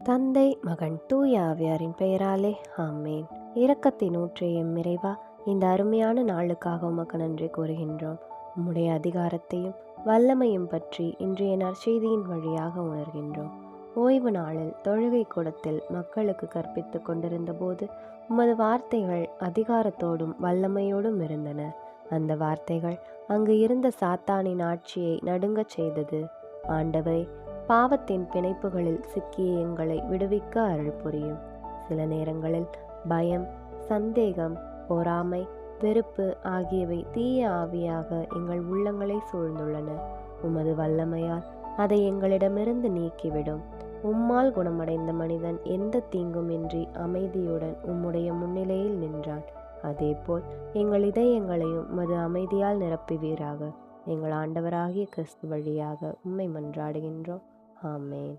தந்தை, மகன், தூய ஆவியாரின் பெயராலே ஆமேன். இரக்கத்தின் ஊற்றே எம் இறைவா, இந்த அருமையான நாளுக்காக உமக்கு நன்றி கூறுகின்றோம். உம்முடைய அதிகாரத்தையும் வல்லமையும் பற்றி இன்றைய நற்செய்தியின் வழியாக உணர்கின்றோம். ஓய்வு நாளில் தொழுகை கூடத்தில் மக்களுக்கு கற்பித்து கொண்டிருந்த போது உமது வார்த்தைகள் அதிகாரத்தோடும் வல்லமையோடும் இருந்தன. அந்த வார்த்தைகள் அங்கு இருந்த சாத்தானின் ஆட்சியை நடுங்கச் செய்தது. ஆண்டவரே, பாவத்தின் பிணைப்புகளில் சிக்கிய எங்களை விடுவிக்க அருள் புரியும். சில நேரங்களில் பயம், சந்தேகம், பொறாமை, வெறுப்பு ஆகியவை தீய ஆவியாக எங்கள் உள்ளங்களை சூழ்ந்துள்ளன. உமது வல்லமையால் அதை எங்களிடமிருந்து நீக்கிவிடும். உம்மால் குணமடைந்த மனிதன் எந்த தீங்குமின்றி அமைதியுடன் உம்முடைய முன்னிலையில் நின்றான். அதேபோல் எங்கள் இதயங்களையும் உமது அமைதியால் நிரப்புவீராக. எங்கள் ஆண்டவராகிய கிறிஸ்து வழியாக உம்மை மன்றாடுகின்றோம். ஆமேன்.